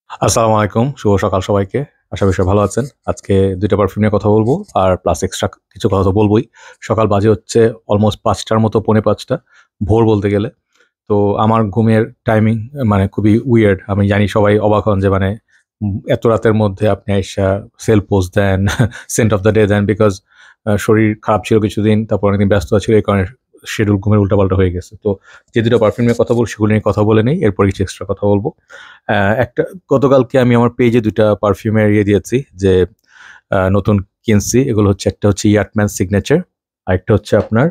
আসসালামু আলাইকুম। শুভ সকাল সবাইকে। আশা করি সবাই ভালো আছেন। আজকে ২ টা পারফিউম নিয়ে কথা বলব। আর প্লাস এক্সট্রা কিছু কথা তো বলবই। সকাল বাজে হচ্ছে অলমোস্ট ৫ টার মতো, পৌনে ৫ টা। ভোর বলতে গেলে। তো আমার ঘুমের টাইমিং মানে খুবই উইয়ার্ড। আমি জানি সবাই অবাক হন যে মানে এত রাতের মধ্যে আপনি আইসা সেল পোস্ট দেন, সেন্ট অফ দ্য ডে দেন বিকজ শরীর খারাপ ছিল কিছুদিন। তারপর অনেকদিন ব্যস্ততা ছিল। এই কারণে শিডিউল ঘুমের উল্টাপাল্টা হয়ে গেছে। তো যে ২ টা পারফিউম নিয়ে কথা বলব সেগুলো নিয়ে কথা বলে নেই। এরপর কিছু এক্সট্রা কথা বলব। একটা গতকালকে আমি আমার পেজে ২ টা পারফিউমের দিয়েছি যে নতুন কিনছি। এগুলো হচ্ছে একটা হচ্ছে ইয়াটম্যান সিগনেচার, আরেকটা হচ্ছে আপনার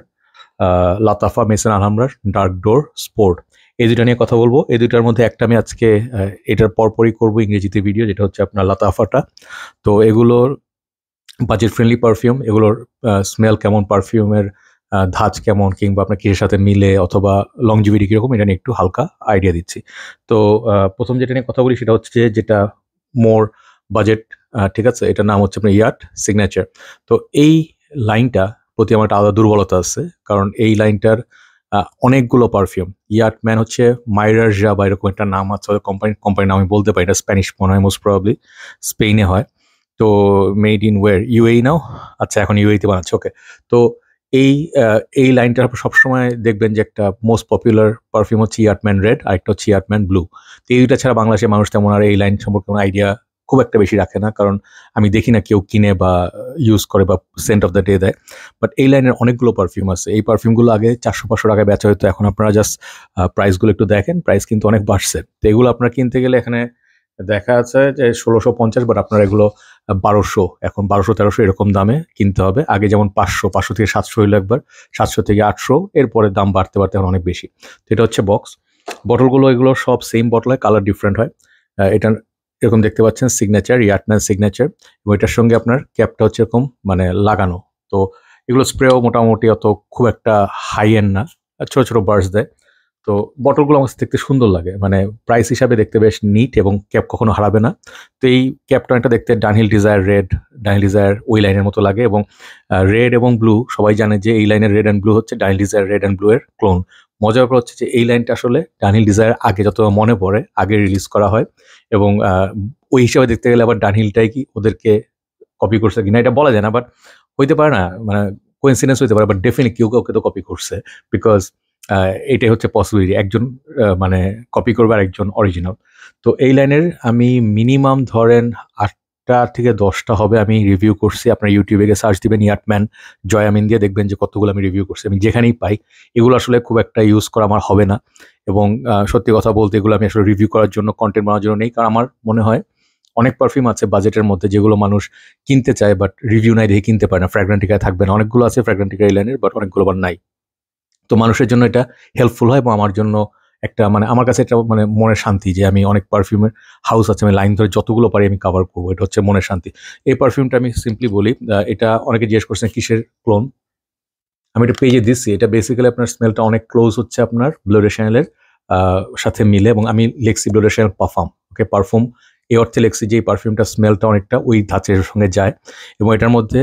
লাতাফা মেসন আলহামরার ডার্ক ডোর স্পোর্ট। এই ২ টা নিয়ে কথা বলবো। এই ২ টার মধ্যে একটা আমি আজকে এটার পরপরই করবো ইংরেজিতে ভিডিও, যেটা হচ্ছে আপনার লাতাফাটা। তো এগুলোর বাজেট ফ্রেন্ডলি পারফিউম, এগুলোর স্মেল কেমন, পারফিউমের ধাঁচ কেমন, কিংবা আপনার কিসের সাথে মিলে অথবা লংজিভিটি কিরকম, এটা নিয়ে একটু হালকা আইডিয়া দিচ্ছি। তো ১ম যেটা নিয়ে কথা বলি সেটা হচ্ছে যেটা মোর বাজেট, ঠিক আছে? এটার নাম হচ্ছে আপনার ইয়াট সিগনেচার। তো এই লাইনটা প্রতি আমার একটা আলাদা দুর্বলতা আছে। কারণ এই লাইনটার অনেকগুলো পারফিউম। ইয়াট ম্যান হচ্ছে মাইরারজা বা এরকম একটা নাম আছে ওদের কোম্পানির নাম আমি বলতে পারি না। স্প্যানিশ মনে হয়, মোস্ট প্রবাবলি স্পেনে হয়। তো মেড ইন ওয়্যার? ইউএই নাও? আচ্ছা, এখন ইউএই তে বানাচ্ছে। ওকে। তো এই এই লাইনটার আপনি সবসময় দেখবেন যে একটা মোস্ট পপুলার পারফিউম হচ্ছে ইয়াটম্যান রেড, আরেকটা হচ্ছে ইয়াটম্যান ব্লু। তো এই ২ টা ছাড়া বাংলাদেশের মানুষ তেমন আর এই লাইন সম্পর্কে কোনো আইডিয়া খুব একটা বেশি রাখে না। কারণ আমি দেখি না কেউ কিনে বা ইউজ করে বা সেন্ট অফ দ্য ডে দেয়। বাট এই লাইনের অনেকগুলো পারফিউম আছে। এই পারফিউমগুলো আগে ৳৪০০-৫০০ টাকায় বেচা হইতো। এখন আপনারা জাস্ট প্রাইসগুলো একটু দেখেন। প্রাইস কিন্তু অনেক বাড়ছে। তো এগুলো আপনারা কিনতে গেলে এখানে দেখা যাচ্ছে যে ১৬৫০, বাট আপনার এগুলো ১২০০, এখন ১২০০-১৩০০ এরকম দামে কিনতে হবে। আগে যেমন ৫০০ থেকে ৭০০ হইলো একবার, ৭০০ থেকে ৮০০, এরপরে দাম বাড়তে, বাড়তে এখন অনেক বেশি। তো এটা হচ্ছে বক্স। বটলগুলো এগুলো সব সেম বটল হয়, কালার ডিফারেন্ট হয়। এটা এরকম দেখতে পাচ্ছেন সিগনেচার, ইয়াটম্যান সিগনেচার, এবং এটার সঙ্গে আপনার ক্যাপটা হচ্ছে এরকম মানে লাগানো। তো এগুলো স্প্রেও মোটামুটি অত খুব একটা হাই এন্ড না। ছোট, ছোট বার্স্ট দেয়। তো বটলগুলো আমার কাছে দেখতে সুন্দর লাগে। মানে প্রাইস হিসাবে দেখতে বেশ নিট, এবং ক্যাপ কখনো হারাবে না। তো এই ক্যাপটা অনেকটা দেখতে Dunhill desire red, Dunhill desire ওই লাইনের মতো লাগে, এবং রেড এবং ব্লু সবাই জানে যে এই লাইনের রেড অ্যান্ড ব্লু হচ্ছে Dunhill desire red and blue এর ক্লোন। মজার ব্যাপার হচ্ছে যে এই লাইনটা আসলে ডানহিল ডিজায়ার আগে, যত মনে পড়ে, আগে রিলিজ করা হয়, এবং ওই হিসাবে দেখতে গেলে আবার ডানহিলটাই কি ওদেরকে কপি করছে কিনা এটা বলা যায় না। বাট হইতে পারে না, মানে কোইন্সিডেন্স হইতে পারে, বাট ডেফিনিটলি কেউ কাউকে তো কপি করছে। বিকজ এটাই হচ্ছে পসিবিলিটি। একজন মানে কপি করবে আর একজন অরিজিনাল। তো এই লাইনের আমি মিনিমাম ধরেন ৮টা থেকে ১০টা হবে আমি রিভিউ করছি। আপনার ইউটিউবে গিয়ে সার্চ দিবেন ইয়াটম্যান জয়ামিন দিয়ে, দেখবেন যে কতগুলো আমি রিভিউ করছি। আমি যেখানেই পাই, এগুলো আসলে খুব একটা ইউজ করা আমার হবে না। এবং সত্যি কথা বলতে এগুলো আমি আসলে রিভিউ করার জন্য, কনটেন্ট বানানোর জন্য নেই। কারণ আমার মনে হয় অনেক পারফিউম আছে বাজেটের মধ্যে যেগুলো মানুষ কিনতে চায়, বাট রিভিউ নাই দেখে কিনতে পারে না। ফ্র্যাগ্রান্টিকায় থাকবে না। অনেকগুলো আছে ফ্র্যাগ্রান্টিকা এই লাইনের, বাট অনেকগুলো আবার নাই। তো মানুষের জন্য এটা হেল্পফুল হয়, এবং আমার জন্য একটা মানে আমার কাছে এটা মানে মনের শান্তি যে আমি অনেক পারফিউমের হাউস আছে, আমি লাইন ধরে যতগুলো পারি আমি কভার করবো। এটা হচ্ছে মনের শান্তি। এই পারফিউমটা আমি সিম্পলি বলি, এটা অনেকে জিজ্ঞেস করছেন কিসের ক্লোন। আমি এটা পেজে দিচ্ছি। এটা বেসিক্যালি আপনার স্মেলটা অনেক ক্লোজ হচ্ছে আপনার ব্লু ডে শ্যানেলের সাথে মিলে, এবং আমি লিখছি ব্লু ডে শ্যানেল পারফিউম। ওকে, পারফিউম এই অর্থে লিখছি যে এই পারফিউমটা স্মেলটা অনেকটা ওই ধাঁচের সঙ্গে যায়, এবং এটার মধ্যে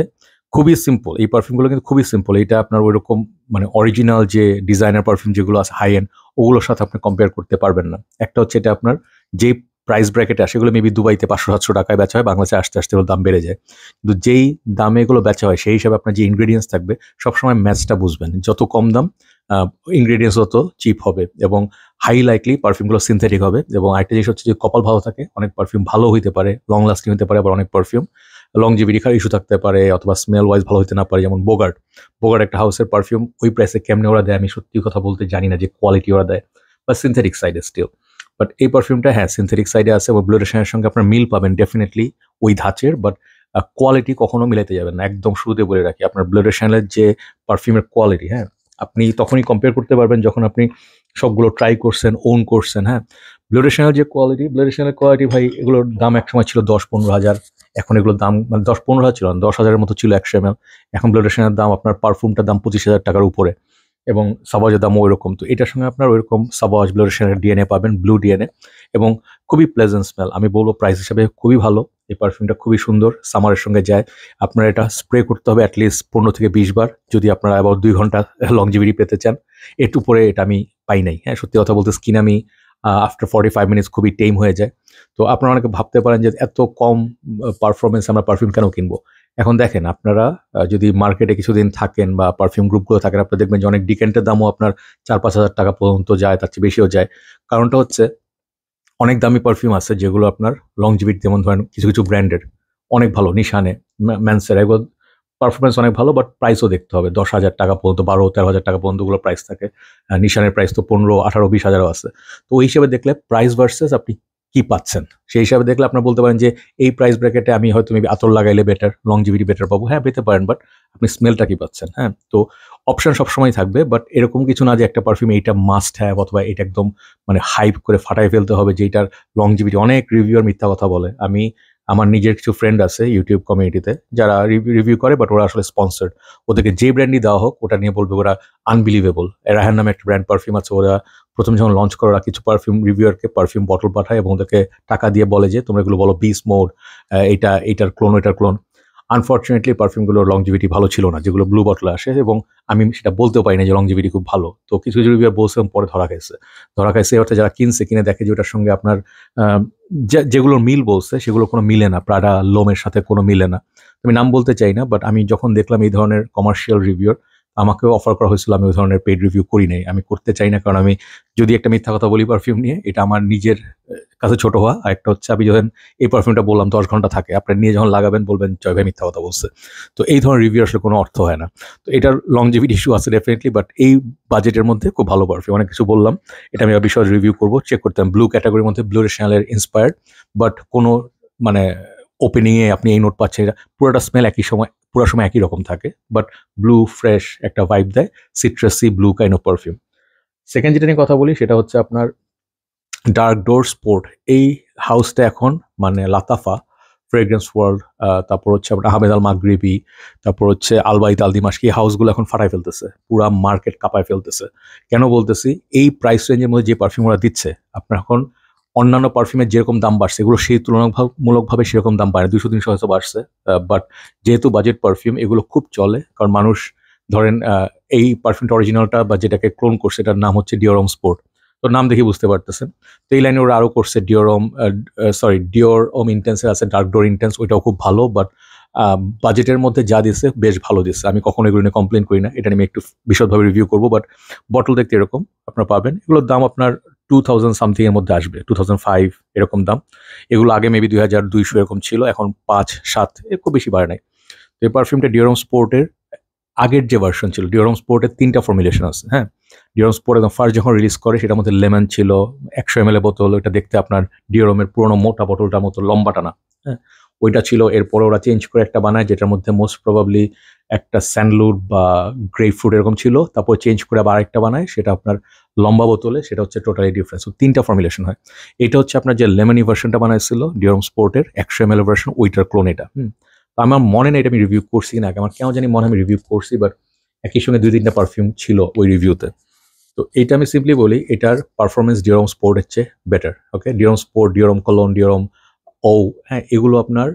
খুবই সিম্পল। এই পারফিউমগুলো কিন্তু খুবই সিম্পল। এটা আপনার ওইরকম মানে অরিজিনাল যে ডিজাইনার পারফিউম যেগুলো আছে হাই এন্ড, ওগুলোর সাথে আপনি কম্পেয়ার করতে পারবেন না। একটা হচ্ছে এটা আপনার যেই প্রাইস ব্র্যাকেটে আসে, এগুলো মেবি দুবাইতে ৫০০-৭০০ টাকায় বেচা হয়, বাংলাদেশে আসতে আসতে এগুলোর দাম বেড়ে যায়। কিন্তু যেই দামে এগুলো বেচা হয় সেই হিসাবে আপনার যে ইনগ্রেডিয়েন্টস থাকবে, সবসময় ম্যাচটা বুঝবেন। যত কম দাম ইনগ্রেডিয়েন্টস তত চিপ হবে, এবং হাই লাইকলি পারফিউমগুলো সিনথেটিক হবে। এবং আরেকটা জিনিস হচ্ছে যে কপাল ভালো থাকে, অনেক পারফিউম ভালো হইতে পারে, লং লাস্টিং হতে পারে, আবার অনেক পারফিউম লংজিভিটি খারাপ ইস্যু থাকতে পারে, অথবা স্মেল ওয়াইজ ভালো হতে না পারে। যেমন বোগার্ট, বোগার্ট একটা হাউসের পারফিউম, ওই প্রাইসে কেমনে ওরা দেয় আমি সত্যি কথা বলতে জানি না, যে কোয়ালিটি ওরা দেয়, বা সিনথেটিক সাইডে স্টিল। বাট এই পারফিউমটা হ্যাঁ সিনথেটিক সাইডে আছে, এবং ব্লুরেশনের সঙ্গে আপনার মিল পাবেন ডেফিনেটলি ওই ধাঁচের। বাট কোয়ালিটি কখনো মিলাতে যাবেন না। একদম শুরুতে বলে রাখি, আপনার ব্লুরেশনের যে পারফিউমের কোয়ালিটি, হ্যাঁ, আপনি তখনই কম্পেয়ার করতে পারবেন যখন আপনি সবগুলো ট্রাই করছেন, ওন করছেন। হ্যাঁ, ব্লুরেশনের যে কোয়ালিটি, ব্লুরেশনের কোয়ালিটি ভাই, এগুলোর দাম একসময় ছিল ১০-১৫ হাজার। এখন এগুলোর দাম মানে ১০-১৫ হাজার ছিল না, ১০ হাজারের মতো ছিল ১০০ ml। এখন ব্লুরেশনের দাম, আপনার পারফিউমটার দাম ২৫ হাজার টাকার উপরে, এবং সাবাজের দামও ওইরকম। তো এটার সঙ্গে আপনার ওইরকম সাবাজ ব্লুরেশনের ডিএনএ পাবেন, ব্লু ডিএনএ, এবং খুবই প্লেজেন্ট স্মেল। আমি বলবো প্রাইস হিসাবে খুবই ভালো। এই পারফিউমটা খুবই সুন্দর, সামারের সঙ্গে যায়। আপনার এটা স্প্রে করতে হবে অ্যাটলিস্ট ১৫ থেকে ২০ বার, যদি আপনারা আবার ২ ঘন্টা লংজিভিটি পেতে চান। এর উপরে এটা আমি পাই নাই। হ্যাঁ, সত্যি কথা বলতে স্কিন আমি আফটার 45 মিনিটস খুবই টেম হয়ে যায়। তো আপনারা অনেকে ভাবতে পারেন যে এত কম পারফরমেন্স আমরা পারফিউম কেন কিনবো? এখন দেখেন আপনারা যদি মার্কেটে কিছুদিন থাকেন বা পারফিউম গ্রুপগুলো থাকেন, আপনারা দেখবেন যে অনেক ডিকেন্টের দামও আপনার 4-5 হাজার টাকা পর্যন্ত যায়, তার চেয়ে বেশিও যায়। কারণটা হচ্ছে অনেক দামি পারফিউম আছে যেগুলো আপনার লংজিভিটি, যেমন ধরেন কিছু, কিছু ব্র্যান্ডের অনেক ভালো, নিশানে, ম্যানসেরা, এগুলো পারফরম্যান্স অনেক ভালো, বাট প্রাইসও দেখতে হবে। 10,000 টাকা পর্যন্ত, 12-13,000 টাকা পর্যন্ত ওগুলো প্রাইস থাকে। নিশানের প্রাইস তো 15, 18, 20,000ও আছে। তো ওই হিসেবে দেখলে প্রাইস ভার্সেস আপনি কি পাচ্ছেন, সেই হিসাবে দেখলে আপনারা বলতে পারেন যে এই প্রাইস ব্র্যাকেটে আমি হয়তো মেবি আতর লাগাইলে বেটার, লংজিভিটি বেটার পাবো। হ্যাঁ, পেতে পারেন, বাট আপনি স্মেলটা কি পাচ্ছেন? হ্যাঁ, তো অপশন সবসময় থাকবে, বাট এরকম কিছু না যে একটা পারফিউম এইটা মাস্ট হ্যাভ অথবা এটা একদম মানে হাইপ করে ফাটাই ফেলতে হবে যে এটার লংজিভিটি। অনেক রিভিউয়ার মিথ্যা কথা বলে। আমার নিজের কিছু ফ্রেন্ড আছে ইউটিউব কমিউনিটিতে যারা রিভিউ করে, বাট ওরা আসলে স্পন্সার্ড। ওদেরকে যে ব্র্যান্ডই দেওয়া হোক ওটা নিয়ে বলবে ওরা আনবিলিভেবল। রায়হান নামে একটা ব্র্যান্ড পারফিউম আছে, ওরা প্রথম যখন লঞ্চ করে ওরা কিছু পারফিউম রিভিউয়ারকে পারফিউম বটল পাঠায় এবং ওদেরকে টাকা দিয়ে বলে যে তোমরা এগুলো বলো বিস মোড, এইটার ক্লোন, ওইটার ক্লোন। আনফর্চুনেটলি পারফিউমগুলোর লংজিভিটি ভালো ছিল না যেগুলো ব্লু বটলে আসে, এবং আমি সেটা বলতেও পারি না যে লংজিভিটি খুব ভালো। তো কিছু কিছু রিভিউয়ার বলছিলাম, পরে ধরা খাইছে অর্থাৎ যারা কিনে দেখে যে ওটার সঙ্গে আপনার যেগুলোর মিল বলছে সেগুলো কোনো মিলে না, প্রাডা লোমের সাথে কোনো মিলে না। আমি নাম বলতে চাই না, বাট আমি যখন দেখলাম এই ধরনের কমার্শিয়াল রিভিউর, আমাকেও অফার করা হয়েছিল, আমি ওই ধরনের পেইড রিভিউ করি নাই, আমি করতে চাই না। কারণ আমি যদি একটা মিথ্যা কথা বলি পারফিউম নিয়ে, এটা আমার নিজের কাছে ছোট হওয়া। আর একটা হচ্ছে আমি যখন এই পারফিউমটা বললাম 10 ঘন্টা থাকে, আপনার নিয়ে যখন লাগাবেন বলবেন জয় ভাই মিথ্যা কথা বলছে। তো এই ধরনের রিভিউ আসলে কোনো অর্থ হয় না। তো এটার লংজিভিটি ইস্যু আছে ডেফিনেটলি, বাট এই বাজেটের মধ্যে খুব ভালো পারফিউম। অনেক কিছু বললাম, এটা আমি বিষয়ে রিভিউ করবো, চেক করতাম। ব্লু ক্যাটাগরির মধ্যে ব্লু চ্যানেলের ইন্সপায়ার্ড, বাট কোনো মানে ওপেনিংয়ে আপনি এই নোট পাচ্ছেন, পুরোটা স্মেল পুরো সময় একই রকম থাকে, বাট ব্লু ফ্রেশ একটা ভাইব দেয়, citrusy blue kind of perfume. Second যেটা নিয়ে কথা বলি সেটা হচ্ছে আপনার ডার্ক ডোর স্পোর্ট। এই হাউসটা এখন মানে লাতাফা, ফ্রেগ্রেন্স ওয়ার্ল্ড, তারপর হচ্ছে আপনার আহমেদ আল মাগরিবি, তারপর হচ্ছে আলবাইত আল দিমাশকি, এই হাউসগুলো এখন ফাটাই ফেলতেছে, পুরা মার্কেট কাঁপায় ফেলতেছে। কেন বলতেছি? এই প্রাইস রেঞ্জের মধ্যে যে পারফিউম ওরা দিচ্ছে, আপনার এখন অন্যান্য পারফিউমের যেরকম দাম বাড়ছে এগুলো সেই তুলনামূলকভাবে সেরকম দাম বাড়ে, 200-300 হয়তো বাড়ছে, বাট যেহেতু বাজেট পারফিউম এগুলো খুব চলে। কারণ মানুষ ধরেন এই পারফিউমটা অরিজিনালটা বা যেটাকে ক্লোন করছে এটার নাম হচ্ছে ডিওরম স্পোর্ট। তো নাম দেখে বুঝতে পারতেছেন। তো এই লাইনে ওরা আরও করছে ডিওরম ইন্টেন্সের আছে ডার্ক ডোর ইন্টেন্স, ওইটাও খুব ভালো, বাট বাজেটের মধ্যে যা দিচ্ছে বেশ ভালো দিচ্ছে। আমি কখনো এগুলো নিয়ে কমপ্লেন করি না, এটা নিয়ে একটু বিশদভাবে রিভিউ করবো। বাট বটল দেখতে এরকম আপনারা পাবেন, এগুলোর দাম আপনার 2000 সামথিং এর মধ্যে আসবে, 2005 এরকম দাম। এগুলো আগে মেবি 2200 এরকম ছিল, এখন 5-7 এর খুব বেশি বাড়ে নাই। তো এই পারফিউমটা ডিওরম স্পোর্টের আগের যে ভার্সন ছিল, ডিওরম স্পোর্টের 3টা ফর্মুলেশন আছে। হ্যাঁ, ডিওরম স্পোর্ট একদম ফার্স্ট যখন রিলিজ করে সেটার মধ্যে লেমন ছিল, 100 ml বোতল, ওইটা দেখতে আপনার ডিওরমের পুরোনো মোটা বোতলটার মতো লম্বাটা না। হ্যাঁ, ওইটা ছিল। এরপরে ওরা চেঞ্জ করে একটা বানায় যেটার মধ্যে মোস্ট প্রবাবলি একটা স্যান্ডলুড বা গ্রেপ ফ্রুট এরকম ছিল, তারপর চেঞ্জ করে আবার আরেকটা বানায়, সেটা আপনার লম্বা বোতলে, সেটা হচ্ছে টোটালি ডিফারেন্স। 3টা ফর্মুলেশন হয়। এটা হচ্ছে আপনার যে লেমনি ভার্সনটা বানাইছিল ডিওরম স্পোর্টের 100 ml ভার্সন, ওইটার ক্লোন এটা। তো আমার মনে নেই এটা আমি রিভিউ করছি না, আমার কেন জানি মনে আমি রিভিউ করছি, বাট একই সঙ্গে 2-3টা পারফিউম ছিল ওই রিভিউতে। তো এইটা আমি সিম্পলি বলি, এটার পারফরমেন্স ডিওরম স্পোর্টের চেয়ে বেটার। ওকে, ডিওরম স্পোর্ট, ডিওরম কলোন, ডিওরম হ্যাঁ, এগুলো আপনার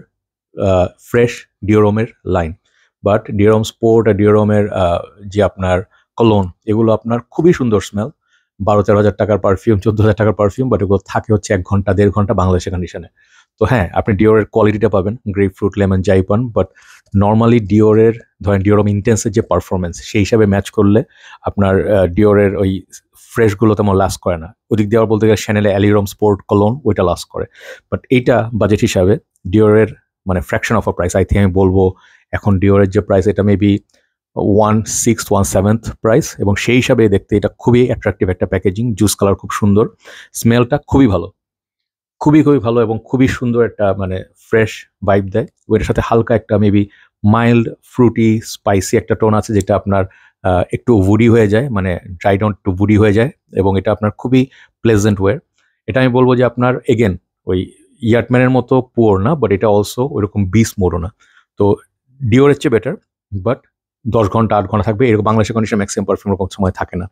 ফ্রেশ ডিওরমের লাইন, বাট ডিওরম স্পোর্ট আর ডিওরমের যে আপনার কলোন, এগুলো আপনার খুবই সুন্দর স্মেল, 12-13 হাজার টাকার পারফিউম, 14 হাজার টাকার পারফিউম, বাট এগুলো থাকে হচ্ছে 1 ঘন্টা 1.5 ঘন্টা বাংলাদেশের কন্ডিশনে। তো হ্যাঁ, আপনি ডিওরের কোয়ালিটিটা পাবেন, গ্রেপ ফ্রুট, লেমন যাই পান, বাট নর্মালি ডিওরের ধরেন ডিওরম ইন্টেন্সের যে পারফরমেন্স সেই হিসাবে ম্যাচ করলে আপনার ডিওরের ওই ফ্রেশগুলো তেমন লাস্ট করে না। ওদিক দিয়ে আবার বলতে গেলে শ্যানেলে অ্যালিরম স্পোর্ট কলোন ওইটা লাস্ট করে, বাট এইটা বাজেট হিসাবে ডিওরের মানে fraction of a price. I think আমি বলবো এখন ডিওরের যে প্রাইস এটা মেবি 1/6, 1/7 প্রাইস, এবং সেই হিসাবে দেখতে এটা খুবই অ্যাট্রাকটিভ একটা প্যাকেজিং, জুস কালার খুব সুন্দর, স্মেলটা খুবই ভালো, খুবই ভালো, এবং খুবই সুন্দর একটা মানে ফ্রেশ ভাইব দেয়। ওইটার সাথে হালকা একটা মেবি মাইল্ড ফ্রুটি স্পাইসি একটা টোন আছে, যেটা আপনার একটু উডি হয়ে যায়, মানে ড্রাই ডাউন টু উডি হয়ে যায়, এবং এটা আপনার খুবই প্লেজেন্ট ওয়ে। এটা আমি বলবো যে আপনার এগেন ওই ইয়ার্টম্যানের মতো পুয়ার না, বাট এটা অলসো ওইরকম বিস মোড়ও না। তো ডিওরের চেয়ে বেটার, বাট 10 ঘন্টা 8 ঘন্টা থাকবে এরকম বাংলাদেশের কন্ডিশন ম্যাক্সিমাম পারফিউম এরকম সময় থাকে না।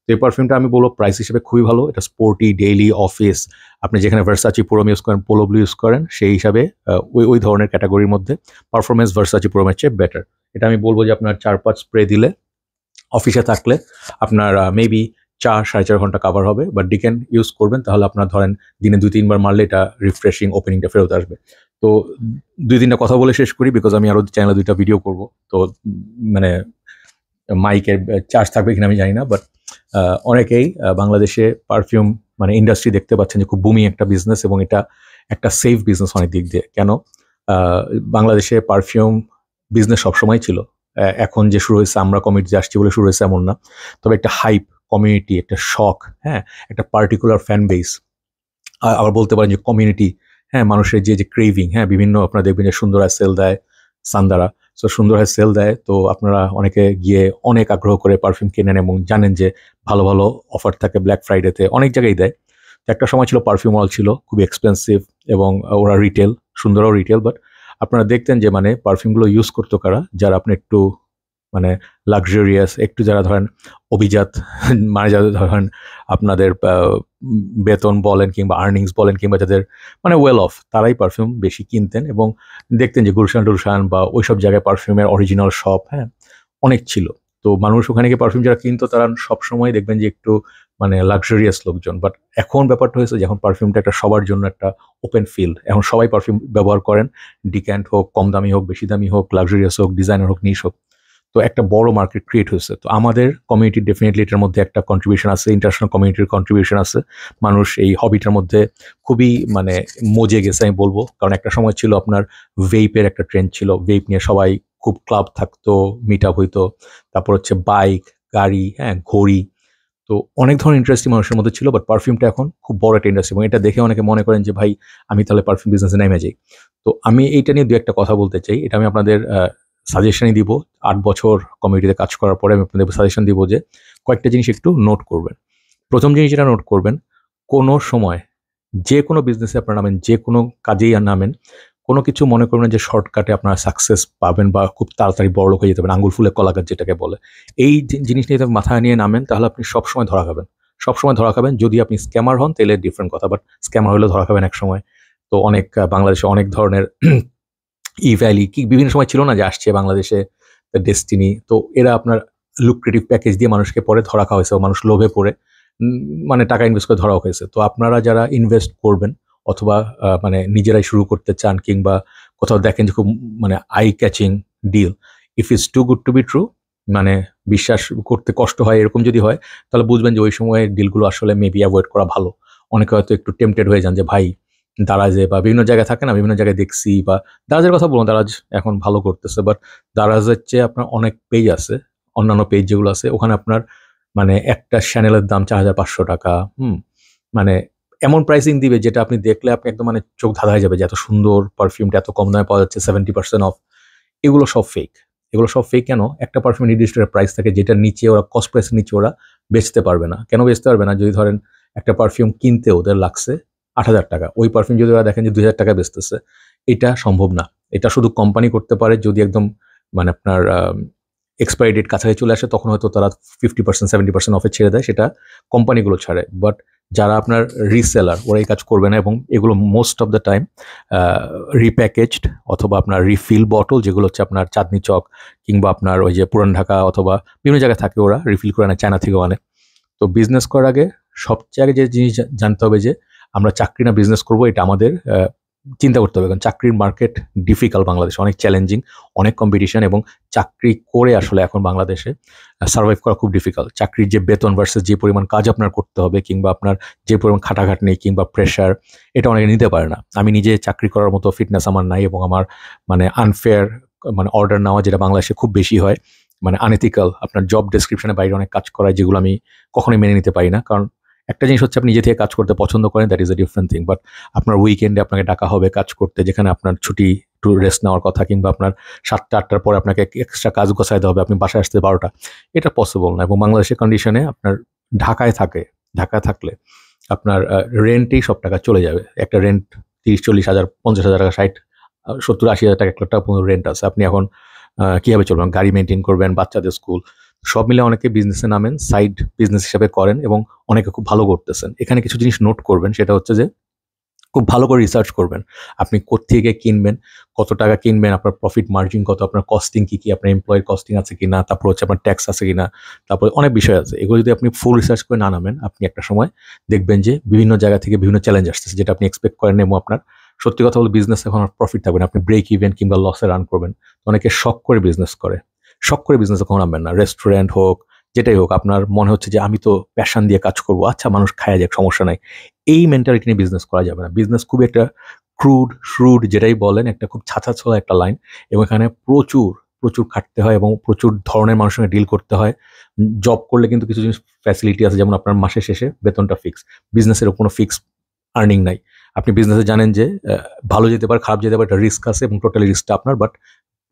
তো এই পারফিউমটা আমি বলবো প্রাইস হিসেবে খুবই ভালো। এটা স্পোর্টি, ডেইলি, অফিস, আপনি যেখানে ভার্সাচি প্রোম ইউজ করেন, পোলো ব্লু ইউজ করেন, সেই হিসাবে ওই ধরনের ক্যাটাগরির মধ্যে পারফরমেন্স ভার্সাচি প্রোমের চেয়ে বেটার। এটা আমি বলবো যে আপনার 4-5 স্প্রে দিলে অফিসে থাকলে আপনার মেবি 4-4.5 ঘন্টা কাভার হবে। বাট ডিকেন ইউজ করবেন তাহলে আপনার ধরেন দিনে 2-3 বার মারলে এটা রিফ্রেশিং ওপেনিংটা ফেরত আসবে। তো 2-3টা কথা বলে শেষ করি, বিকজ আমি আরো চ্যানেলে 2টা ভিডিও করব। তো মানে মাইকের চার্জ থাকবে কিনা আমি জানি না, বাট অনেকেই বাংলাদেশে পারফিউম মানে ইন্ডাস্ট্রি দেখতে পাচ্ছেন যে খুব বুমিং একটা বিজনেস, এবং এটা একটা সেফ বিজনেস অনেক দিক দিয়ে। কেন বাংলাদেশে পারফিউম বিজনেস সবসময় ছিল, এখন যে শুরু হয়েছে আমরা কমিউনিটি আসছি বলে শুরু হয়েছে এমন না। তবে একটা হাইপ, কমিউনিটি, একটা শখ, হ্যাঁ, একটা পার্টিকুলার ফ্যান বেস, আবার বলতে পারেন যে কমিউনিটি, হ্যাঁ, মানুষের যে ক্রেভিং, হ্যাঁ, বিভিন্ন আপনারা দেখবেন যে সুন্দরা সেল দেয়, সান্দারা, সো সুন্দরা সেল দেয়, তো আপনারা অনেকে গিয়ে অনেক আগ্রহ করে পারফিউম কেনেন এবং জানেন যে ভালো ভালো অফার থাকে ব্ল্যাক ফ্রাইডেতে, অনেক জায়গায় দেয়। তো একটা সময় ছিল পারফিউম অল ছিল খুবই এক্সপেন্সিভ, এবং ওরা রিটেল, সুন্দরাও রিটেল, বাট আপনারা দেখতেন যে মানে পারফিউমগুলো ইউজ করতো কারা, যারা আপনি একটু মানে লাক্সারিয়াস, একটু যারা ধরেন অভিজাত, মানে যাদের ধরেন আপনাদের বেতন বলেন কিংবা আর্নিংস বলেন কিংবা যাদের মানে ওয়েল অফ, তারাই পারফিউম বেশি কিনতেন এবং দেখতেন যে গুলশান টুলশান বা ওইসব জায়গায় পারফিউমের অরিজিনাল শপ, হ্যাঁ, অনেক ছিল। তো মানুষ ওখানে গিয়ে পারফিউম যারা কিনতো তারা সবসময় দেখবেন যে একটু মানে লাক্সারিয়াস লোকজন। বাট এখন ব্যাপারটা হয়েছে যে এখন পারফিউমটা একটা সবার জন্য একটা ওপেন ফিল্ড, এখন সবাই পারফিউম ব্যবহার করেন, ডিক্যান্ট হোক, কম দামি হোক, বেশি দামি হোক, লাক্সারিয়াস হোক, ডিজাইনার হোক, নিশ হোক। তো একটা বড় মার্কেট ক্রিয়েট হয়েছে। তো আমাদের কমিউনিটি ডেফিনেটলি এটার মধ্যে একটা কন্ট্রিবিউশন আছে, ইন্টারন্যাশনাল কমিউনিটির কন্ট্রিবিউশন আছে। মানুষ এই হবিটার মধ্যে খুবই মানে মজে গেছে আমি বলবো, কারণ একটা সময় ছিল আপনার ভেইপের একটা ট্রেন্ড ছিল, ভেইপ নিয়ে সবাই খুব ক্লাব থাকতো, মিট আপ হইতো, তারপর হচ্ছে বাইক, গাড়ি, হ্যাঁ, ঘড়ি, তো অনেক ধরনের ইন্ডাস্ট্রি মানুষের মধ্যে ছিল। বাট পারফিউমটা এখন খুব বড় একটা ইন্ডাস্ট্রি, এবং এটা দেখে অনেকে মনে করেন যে ভাই আমি তাহলে পারফিউম বিজনেসে নেমে যাই। তো আমি এইটা নিয়ে দু একটা কথা বলতে চাই, এটা আমি আপনাদের সাজেশনই দিব। 8 বছর কমিউনিটিতে কাজ করার পরে আমি আপনাদের সাজেশন দিব যে কয়েকটা জিনিস একটু নোট করবেন। প্রথম জিনিস যেটা নোট করবেন, কোনো সময় যে কোনো বিজনেসে আপনারা নামেন, যে কোনো কাজেই নামেন, কোনো কিছু মনে করবেন যে শর্টকাটে আপনারা সাকসেস পাবেন বা খুব তাড়াতাড়ি বড়লোক হয়ে যেতে পারেন, আঙ্গুল ফুলে কলা গাছ যেটাকে বলে, এই জিনিস নিয়ে মাথায় নিয়ে নামেন, তাহলে আপনি সবসময় ধরা খাবেন। সবসময় ধরা খাবেন। যদি আপনি স্ক্যামার হন তাহলে ডিফারেন্ট কথা, বাট স্ক্যামার হলে ধরা খাবেন এক সময়। তো অনেক বাংলাদেশে অনেক ধরনের ই ভ্যালি কি বিভিন্ন সময় ছিল না যে আসছে বাংলাদেশে ডেস্টিনি, তো এরা আপনার লুক্রেটিভ প্যাকেজ দিয়ে মানুষকে পরে ধরা খাওয়া হয়েছে, মানুষ লোভে পড়ে মানে টাকা ইনভেস্ট করে ধরা হয়েছে। তো আপনারা যারা ইনভেস্ট করবেন অথবা মানে নিজেরাই শুরু করতে চান কিংবা কোথাও দেখেন যে খুব মানে eye catching deal, if it's too good to be true, মানে বিশ্বাস করতে কষ্ট হয় এরকম যদি হয়, তাহলে বুঝবেন যে ওই সময় ডিলগুলো আসলে মেবি অ্যাভয়েড করা ভালো। অনেকে হয়তো একটু টেম্পটেড হয়ে যান যে ভাই দারাজে বা বিভিন্ন জায়গায় থাকে না, বিভিন্ন জায়গায় দেখছি, বা দারাজের কথা বলুন, দারাজ এখন ভালো করতেছে, বাট দারাজের চেয়ে আপনার অনেক পেজ আছে, অন্যান্য পেজ যেগুলো আছে ওখানে আপনার মানে একটা চ্যানেলের দাম 4,500 টাকা, মানে এমন প্রাইসিং দিবে যেটা আপনি দেখলে আপনি একদম মানে চোখ ধাঁধা হয়ে যাবে যে এত সুন্দর পারফিউমটা এত কম দামে পাওয়া যাচ্ছে, 70% অফ। এগুলো সব ফেক। এগুলো সব ফেক কেন? একটা পারফিউমের নির্দিষ্ট একটা প্রাইস থাকে যেটার নিচে ওরা, কস্ট প্রাইসের নিচে ওরা বেচতে পারবে না। কেন বেচতে পারবে না? যদি ধরেন একটা পারফিউম কিনতে ওদের লাগছে 8,000 টাকা, ওই পারফিউম যদি ওরা দেখেন যে 2,000 টাকায় বেচতেছে, এটা সম্ভব না। এটা শুধু কোম্পানি করতে পারে যদি একদম মানে আপনার এক্সপায়ারি ডেট কাছাকাছি চলে আসে, তখন হয়তো তারা 50% 70% অফে ছেড়ে দেয়, সেটা কোম্পানিগুলো ছাড়ে। বাট যারা আপনার রিসেলার ওরা এই কাজ করবে না, এবং এগুলো মোস্ট অফ দ্য টাইম রিপ্যাকেজড অথবা আপনার রিফিল বটল, যেগুলো হচ্ছে আপনার চাঁদনি চক কিংবা আপনার ওই যে পুরান ঢাকা অথবা বিভিন্ন জায়গায় থাকে, ওরা রিফিল করে আনে, চায়না থেকেও আনে। তো বিজনেস করার আগে সবচেয়ে আগে যে জিনিস জানতে হবে যে আমরা চাকরি না বিজনেস করবো, এটা আমাদের চিন্তা করতে হবে। কারণ চাকরির মার্কেট ডিফিকাল্ট, বাংলাদেশে অনেক চ্যালেঞ্জিং, অনেক কম্পিটিশন, এবং চাকরি করে আসলে এখন বাংলাদেশে সার্ভাইভ করা খুব ডিফিকাল্ট। চাকরির যে বেতন ভার্সেস যে পরিমাণ কাজ আপনার করতে হবে কিংবা আপনার যে পরিমাণ খাটাখাটনি কিংবা প্রেশার, এটা অনেকে নিতে পারে না। আমি নিজে চাকরি করার মতো ফিটনেস আমার নাই, এবং আমার মানে আনফেয়ার মানে অর্ডার নেওয়া যেটা বাংলাদেশে খুব বেশি হয়, মানে আনএথিক্যাল আপনার জব ডেসক্রিপশনের বাইরে অনেক কাজ করায়, যেগুলো আমি কখনোই মেনে নিতে পারি না। কারণ একটা জিনিস হচ্ছে আপনি নিজে থেকে কাজ করতে পছন্দ করেন, that is a different thing, but আপনার উইকেন্ডে আপনাকে ডাকা হবে কাজ করতে, যেখানে আপনার ছুটি একটু রেস্ট নেওয়ার কথা, কিংবা আপনার 7টা-8টার পরে আপনাকে এক্সট্রা কাজ গোছাইতে হবে, আপনি বাসায় আসতে 12টা, এটা পসিবল না। এবং বাংলাদেশের কন্ডিশনে আপনার ঢাকায় থাকলে আপনার রেন্টেই সব টাকা চলে যাবে। একটা রেন্ট 30-40 হাজার, 50,000 টাকা, 60-70-80 হাজার টাকা, 1 লাখ টাকা পর্যন্ত রেন্ট আছে। আপনি এখন কিভাবে চলবেন? গাড়ি মেনটেন করবেন, বাচ্চাদের স্কুল, সব মিলে অনেকে বিজনেসে নামেন, সাইড বিজনেস হিসাবে করেন এবং অনেকে খুব ভালো করতেছেন। এখানে কিছু জিনিস নোট করবেন, সেটা হচ্ছে যে খুব ভালো করে রিসার্চ করবেন। আপনি কোত্থেকে কিনবেন, কত টাকা কিনবেন, আপনার প্রফিট মার্জিন কত, আপনার কস্টিং কি, আপনার এমপ্লয়ির কস্টিং আছে কিনা, তারপর হচ্ছে আপনার ট্যাক্স আছে কিনা, তারপরে অনেক বিষয় আছে। এগুলো যদি আপনি ফুল রিসার্চ করে না নামেন, আপনি একটা সময় দেখবেন যে বিভিন্ন জায়গা থেকে বিভিন্ন চ্যালেঞ্জ আসতেছে যেটা আপনি এক্সপেক্ট করেন এবং আপনার সত্যি কথা বলতে বিজনেস এখন আর প্রফিট থাকবে না। আপনি ব্রেক ইভেন কিংবা লসে রান করবেন। অনেকে শখ করে বিজনেস করে। শখ করে বিজনেসে কখনো নামবেন না। রেস্টুরেন্ট হোক, যেটাই হোক, আপনার মনে হচ্ছে যে আমি তো প্যাশন দিয়ে কাজ করব। আচ্ছা মানুষ খায়া যাক, সমস্যা নাই। এই মেন্টালিটি নিয়ে বিজনেস করা যাবে না। বিজনেস খুবই একটা শ্রুড যেটাই বলেন, একটা খুব ছাঁচা একটা লাইন এবং এখানে প্রচুর খাটতে হয় এবং প্রচুর ধরনের মানুষের সঙ্গে ডিল করতে হয়। জব করলে কিন্তু কিছু জিনিস ফ্যাসিলিটি আছে, যেমন আপনার মাসের শেষে বেতনটা ফিক্স। বিজনেসের কোনো ফিক্স আর্নিং নাই। আপনি বিজনেসে জানেন যে ভালো যেতে পারে, খারাপ যেতে পারে, একটা রিস্ক আছে এবং টোটালি রিস্কটা আপনার। বাট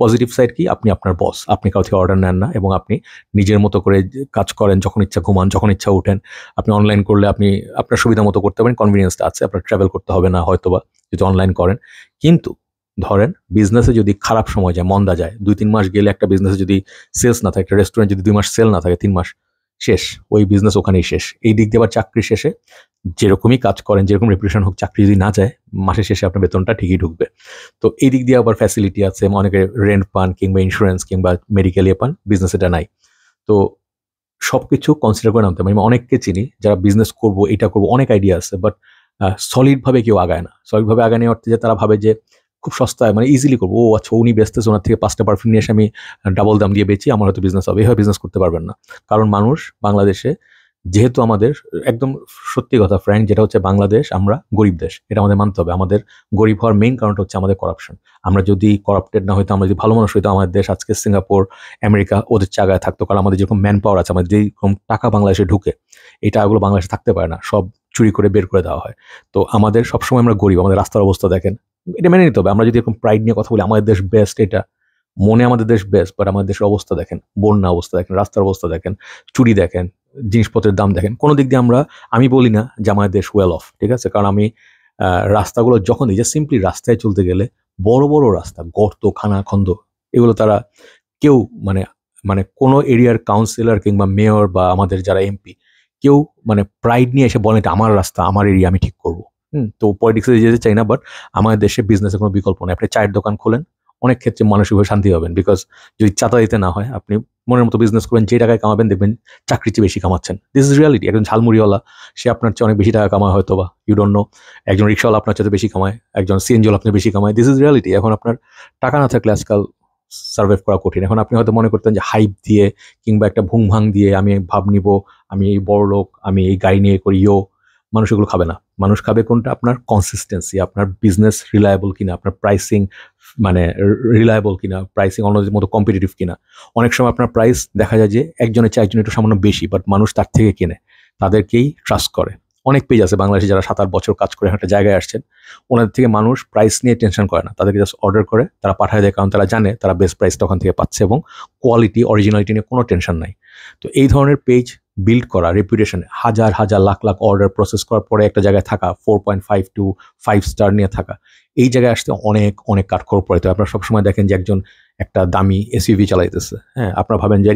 পজিটিভ সাইড কি, আপনি আপনার বস, আপনি কারো থেকে অর্ডার নেন না এবং আপনি নিজের মতো করে কাজ করেন, যখন ইচ্ছা ঘুমান, যখন ইচ্ছা উঠেন। আপনি অনলাইন করলে আপনি আপনার সুবিধা মতো করতে পারেন, কনভিনিয়েন্সটা আছে, আপনার ট্রাভেল করতে হবে না হয়তোবা যদি অনলাইন করেন। কিন্তু ধরেন বিজনেসে যদি খারাপ সময় যায়, মন্দা যায়, 2-3 মাস গেলে একটা বিজনেসে যদি সেলস না থাকে, একটা রেস্টুরেন্ট যদি 2 মাস সেল না থাকে, 3 মাস শেষ, ওই বিজনেস ওখানেই শেষ। এই দিক দিয়ে আবার চাকরি শেষে যেরকমই কাজ করেন, যেরকম রেপুটেশন হোক, চাকরি যদি না যায়, মাসের শেষে আপনার বেতনটা ঠিকই ঢুকবে। তো এই দিক দিয়ে আবার ফ্যাসিলিটি আছে, অনেকে রেন্ট পান কিংবা ইন্স্যুরেন্স কিংবা মেডিকেল পান, বিজনেস এটা নাই। তো সবকিছু কনসিডার করে নামতে হবে। আমি অনেককে চিনি যারা বিজনেস করব, এটা করব, অনেক আইডিয়া আছে, বাট সলিডভাবে কেউ আগায় না। সলিডভাবে আগায় নেওয়ার অর্থে যে তারা ভাবে যে খুব সস্তায়, মানে ইজিলি করবো। ও আচ্ছা, উনি বেচতেছে, ওনার থেকে 5টা পারফিউম নিয়ে এসে আমি ডাবল দাম দিয়ে বেচি, আমার হয়তো বিজনেস হবে। এভাবে বিজনেস করতে পারবেন না। কারণ মানুষ বাংলাদেশে, যেহেতু আমাদের একদম সত্যি কথা ফ্রেন্ড, যেটা হচ্ছে বাংলাদেশ, আমরা গরিব দেশ, এটা আমাদের মানতে হবে। আমাদের গরিব হওয়ার মেইন কারণটা হচ্ছে আমাদের করাপশন। আমরা যদি করাপ্টেড না হইতো, আমরা যদি ভালো মানুষ হইতো, আমাদের দেশ আজকে সিঙ্গাপুর, আমেরিকা ওদের জায়গায় থাকতো। কারণ আমাদের যেরকম ম্যান পাওয়ার আছে, আমাদের যেরকম টাকা বাংলাদেশে ঢুকে, এই টাকাগুলো বাংলাদেশে থাকতে পারে না, সব চুরি করে বের করে দেওয়া হয়। তো আমাদের সবসময় আমরা গরিব। আমাদের রাস্তার অবস্থা দেখেন, এটা মেনে নিতে হবে। আমরা যদি এরকম প্রাইড নিয়ে কথা বলি, আমাদের দেশ বেস্ট, এটা মনে আমাদের দেশ বেস্ট, বাট আমাদের দেশের অবস্থা দেখেন, বন্যা অবস্থা দেখেন, রাস্তার অবস্থা দেখেন, চুরি দেখেন, জিনিসপত্রের দাম দেখেন। কোনো দিক দিয়ে আমি বলি না যে আমাদের দেশ ওয়েল অফ, ঠিক আছে? কারণ আমি রাস্তাগুলো যখন এই যে সিম্পলি রাস্তায় চলতে গেলে, বড় রাস্তা, গর্ত, খানাখন্দ, এগুলো তারা কেউ মানে মানে কোনো এরিয়ার কাউন্সিলর কিংবা মেয়র বা আমাদের যারা এমপি, কেউ মানে প্রাইড নিয়ে এসে বলে এটা আমার রাস্তা, আমার এরিয়া, আমি ঠিক করবো। তো পলিটিক্সে যেতে চাই না, বাট আমাদের দেশে বিজনেসের কোনো বিকল্প নেই। আপনি চায়ের দোকান খোলেন, অনেক ক্ষেত্রে মানসিকভাবে শান্তি পাবেন। বিকজ যদি চাঁদা দিতে না হয়, আপনি মনের মতো বিজনেস করবেন, যে টাকায় কামাবেন দেখবেন চাকরির চেয়ে বেশি কামাচ্ছেন। This is reality. একজন ঝালমুড়িওয়ালা, সে আপনার চেয়ে অনেক বেশি টাকা কামায় হয়তো বা, ইউ ডোন্ট নো। একজন রিক্সাওয়ালা আপনার চেয়ে বেশি কামায়, একজন সিএনজিওয়ালা আপনার বেশি কামায়। This is reality. এখন আপনার টাকা না থাকলে আজকাল সার্ভাইভ করা কঠিন। এখন আপনি হয়তো মনে করতেন যে হাইপ দিয়ে কিংবা একটা ভুংভাং দিয়ে আমি ভাব নিব, আমি এই বড় লোক, আমি এই গাড়ি নিয়ে করি, মানুষ এগুলো খাবে না। মানুষ খাবে কোনটা? আপনার কনসিস্টেন্সি, আপনার বিজনেস রিলায়েবল কিনা, আপনার প্রাইসিং মানে রিলায়েবল কিনা, প্রাইসিং অন্যদের মতো কম্পিটিটিভ কিনা। অনেক সময় আপনার প্রাইস দেখা যায় যে একজনের চেয়ে একজন একটু সামান্য বেশি, বাট মানুষ তার থেকে কেনে, তাদেরকেই ট্রাস্ট করে। অনেক পেজ আছে বাংলাদেশে যারা 7-8 বছর কাজ করে একটা জায়গায় আসছেন, ওনাদের থেকে মানুষ প্রাইস নিয়ে টেনশন করে না, তাদেরকে জাস্ট অর্ডার করে তারা পাঠায় দেয়, কারণ তারা জানে তারা বেস্ট প্রাইসটা ওখান থেকে পাচ্ছে এবং কোয়ালিটি, অরিজিনালিটি নিয়ে কোনো টেনশন নাই। তো এই ধরনের পেজ বিল্ড করা, রেপুটেশন, হাজার লাখ অর্ডার প্রসেস করার পরে একটা জায়গায় থাকা, 4.5 to 5 স্টার নিয়ে থাকা, এই জায়গায় আসতে অনেক কাঠখড় পড়ে। তো আপনারা সবসময় দেখেন যে একজন একটা দামি এসইউভি চালাইতেছে, হ্যাঁ, আপনারা ভাবেন যে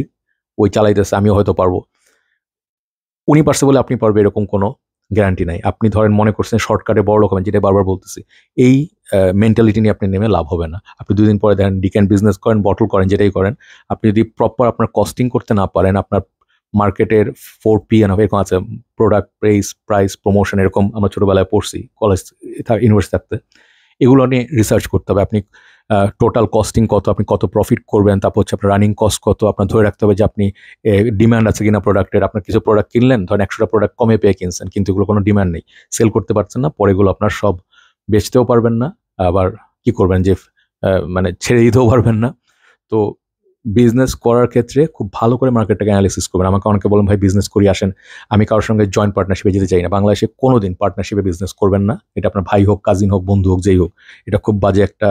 ওই চালাইতেছে, আমিও হয়তো পারবো। উনি পারছে বলে আপনি পারবে এরকম কোনো গ্যারান্টি নাই। আপনি ধরেন মনে করছেন শর্টকাটে বড় লোক হবেন, যেটা বারবার বলতেছি, এই মেন্টালিটি নিয়ে আপনি নেমে লাভ হবে না। আপনি 2 দিন পরে দেখেন ডিক্যান বিজনেস করেন, বটল করেন, যেটাই করেন, আপনি যদি প্রপার আপনার কস্টিং করতে না পারেন, আপনার মার্কেটের 4P এরকম আছে, প্রোডাক্ট, প্রাইস, প্রমোশন, এরকম আমরা ছোটবেলায় পড়ছি কলেজ, ইউনিভার্সিটি থাকতে। এগুলো নিয়ে রিসার্চ করতে হবে। আপনি টোটাল কস্টিং কত, আপনি কত প্রফিট করবেন, তারপর হচ্ছে আপনার রানিং কস্ট কত, আপনার ধরে রাখতে হবে যে আপনি ডিমান্ড আছে কিনা প্রোডাক্টের। আপনার কিছু প্রোডাক্ট কিনলেন, ধরেন 100টা প্রোডাক্ট কমে পেয়ে কিনছেন, কিন্তু এগুলো কোনো ডিমান্ড নেই, সেল করতে পারছেন না, পরে এগুলো আপনার সব বেচতেও পারবেন না, আবার কি করবেন যে মানে ছেড়ে দিতেও পারবেন না। তো বিজনেস করার ক্ষেত্রে খুব ভালো করে মার্কেটটাকে অ্যানালিসিস করবেন। আমাকে অনেকে বলেন ভাই বিজনেস করি আসেন, আমি কারোর সঙ্গে জয়েন্ট পার্টনারশিপে যেতে চাই না। বাংলাদেশে কোনোদিন পার্টনারশিপে বিজনেস করবেন না। এটা আপনার ভাই হোক, কাজিন হোক, বন্ধু হোক, যেই হোক। এটা খুব বাজে একটা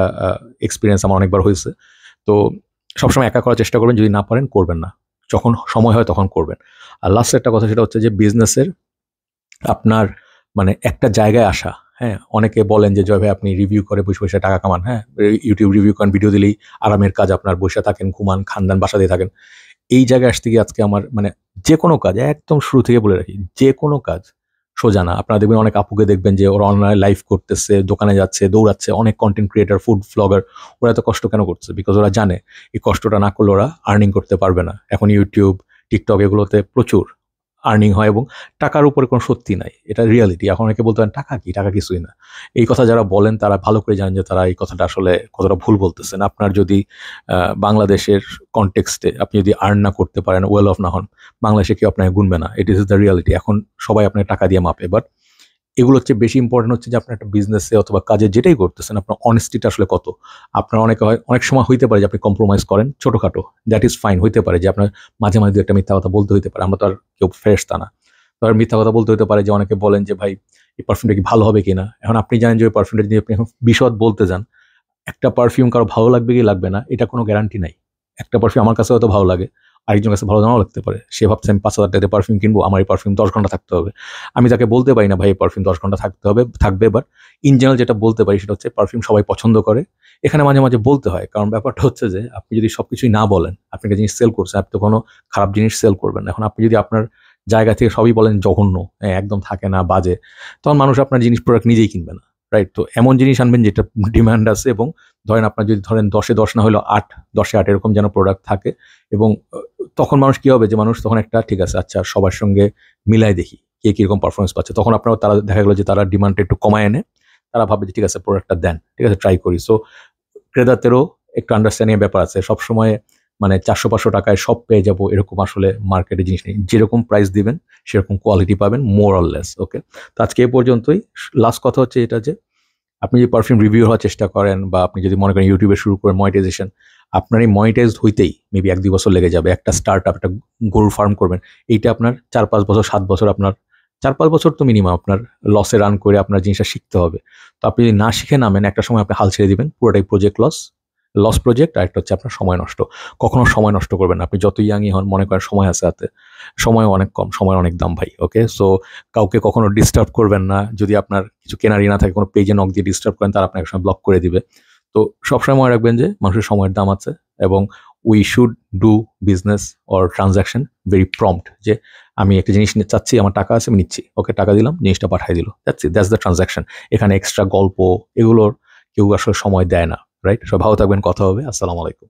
এক্সপিরিয়েন্স আমার অনেকবার হয়েছে। তো সবসময় একা করার চেষ্টা করবেন, যদি না পারেন করবেন না, যখন সময় হয় তখন করবেন। আর লাস্ট একটা কথা, সেটা হচ্ছে যে বিজনেসের আপনার মানে একটা জায়গায় আসা, হ্যাঁ, অনেকে বলেন যে জয় ভাই আপনি রিভিউ করে বসে টাকা কামান, হ্যাঁ, ইউটিউব রিভিউ করেন, ভিডিও দিলেই আরামের কাজ, আপনার বসে থাকেন, ঘুমান, খান-দান, বাসা দিয়ে থাকেন। এই জায়গায় আসতে গিয়ে আজকে আমার মানে যে কোনো কাজ, একদম শুরু থেকে বলে রাখি, যে কোনো কাজ সোজা না। আপনারা দেখবেন অনেক আপুকে দেখবেন যে ওরা অনলাইনে লাইভ করতেছে, দোকানে যাচ্ছে, দৌড়াচ্ছে, অনেক কন্টেন্ট ক্রিয়েটার, ফুড ব্লগার, ওরা এত কষ্ট কেন করছে? বিকজ ওরা জানে এই কষ্টটা না করলে ওরা আর্নিং করতে পারবে না। এখন ইউটিউব, টিকটক এগুলোতে প্রচুর আর্নিং হয় এবং টাকার উপরে কোনো সত্যি নাই, এটা রিয়ালিটি। এখন অনেকে বলতে পারেন টাকা কি, টাকা কিছুই না। এই কথা যারা বলেন তারা ভালো করে জানেন যে তারা এই কথাটা আসলে কতটা ভুল বলতেছেন। আপনার যদি বাংলাদেশের কনটেক্সটে আপনি যদি আর্ন না করতে পারেন, ওয়েল অফ না হন, বাংলাদেশে কেউ আপনাকে গুনবে না। It is the reality. এখন সবাই আপনাকে টাকা দিয়ে মাপে, বাট এগুলো হচ্ছে বেশি ইম্পর্টেন্ট হচ্ছে যে আপনার একটা বিজনেসে অথবা কাজে যেটাই করতেছেন আপনার অনেস্টিটা আসলে কত। আপনার অনেক সময় হইতে পারে যে আপনি কম্প্রোমাইজ করেন ছোটোখাটো, দ্যাট ইজ ফাইন। হইতে পারে যে আপনার মাঝে মাঝে একটা মিথ্যা কথা বলতে হইতে পারে, আমরা তো আর কেউ ফেরেশতা না। তো আর মিথ্যা কথা বলতে হইতে পারে যে অনেকে বলেন যে ভাই এই পারফিউমটা কি ভালো হবে কিনা। এখন আপনি জানেন যে ওই পারফিউমটা যদি আপনি এখন বিশদ বলতে যান, একটা পারফিউম কারো ভালো লাগবে কি লাগবে না এটা কোনো গ্যারান্টি নাই। একটা পারফিউম আমার কাছে হয়তো ভালো লাগে, আরেকজনের কাছে ভালো নাও লাগতে পারে। সে ভাবছে আমি 5,000 টাকা দিয়ে পারফিউম কিনবো, আমার এই পারফিউম 10 ঘন্টা থাকতে হবে। আমি তাকে বলতে পারি না ভাই এই পারফিউম 10 ঘন্টা থাকবে, বাট ইন জেনারেল যেটা বলতে পারি সেটা হচ্ছে পারফিউম সবাই পছন্দ করে। এখানে মাঝে মাঝে বলতে হয়, কারণ ব্যাপারটা হচ্ছে যে আপনি যদি সবকিছুই না বলেন, আপনি একটা জিনিস সেল করছেন, আপনি তো কোনো খারাপ জিনিস সেল করবেন না। এখন আপনি যদি আপনার জায়গা থেকে সবই বলেন জঘন্য, একদম থাকে না, বাজে, তখন মানুষ আপনার জিনিস প্রোডাক্ট নিজেই কিনবে না, রাইট? তো এমন জিনিস আনবেন যেটা ডিমান্ড আছে, এবং ধরেন আপনার যদি ধরেন 10-এ 10 না হলেও 8, 10-এ 8 এরকম যেন প্রোডাক্ট থাকে। এবং তখন মানুষ কি হবে যে মানুষ তখন একটা ঠিক আছে আচ্ছা সবার সঙ্গে মিলাই দেখি কে কিরকম পারফরমেন্স পাচ্ছে। তখন আপনারা তারা দেখা গেলো যে তারা ডিমান্ডটা একটু কমায় এনে তারা ভাবে যে ঠিক আছে প্রোডাক্টটা দেন, ঠিক আছে ট্রাই করি। সো ক্রেতাদেরও একটু আন্ডারস্ট্যান্ডিং ব্যাপার আছে। সবসময় মানে 400-500 টাকায় সব পেয়ে যাবো এরকম আসলে মার্কেটে জিনিস নেই। যেরকম প্রাইস দিবেন সেরকম কোয়ালিটি পাবেন, মোর অর লেস। ওকে, তো আজকে এই পর্যন্তই। লাস্ট কথা হচ্ছে এটা যে আপনি যদি পারফিউম রিভিউ হওয়ার চেষ্টা করেন বা আপনি যদি মনে করেন ইউটিউবে শুরু করেন মনিটাইজেশন, আপনার এই মনিটাইজড হইতেই মেবি 1-2 বছর লেগে যাবে। একটা স্টার্ট আপ, একটা গরুর ফার্ম করবেন, এইটা আপনার 4-5 বছর, 7 বছর, আপনার 4-5 বছর তো মিনিমাম আপনার লসে রান করে আপনার জিনিসটা শিখতে হবে। তো আপনি যদি না শিখে নামেন, একটা সময় আপনি হাল ছেড়ে দিবেন, পুরোটাই প্রজেক্ট লস প্রজেক্ট। আর একটা হচ্ছে আপনার সময় নষ্ট। কখনো সময় নষ্ট করবেন না। আপনি যত ইয়াংই হন মনে করেন সময় আছে হাতে, সময় অনেক কম, সময় অনেক দাম ভাই। ওকে, সো কাউকে কখনো ডিস্টার্ব করবেন না। যদি আপনার কিছু কেনারই না থাকে, কোনো পেজে নক দিয়ে ডিস্টার্ব করেন, তারা আপনাকে সময় ব্লক করে দিবে। তো সবসময় মনে রাখবেন যে মানুষের সময়ের দাম আছে, এবং we should do business or transaction very prompt. যে আমি একটা জিনিস চাচ্ছি, আমার টাকা আছে, আমি নিচ্ছি, ওকে টাকা দিলাম, জিনিসটা পাঠিয়ে দিল, দ্যাটস দ্য ট্রানজাকশন। এখানে এক্সট্রা গল্প এগুলোর কেউ আসলে সময় দেয় না, রাইট? সব ভালো থাকবেন, কথা হবে। আসসালামু আলাইকুম।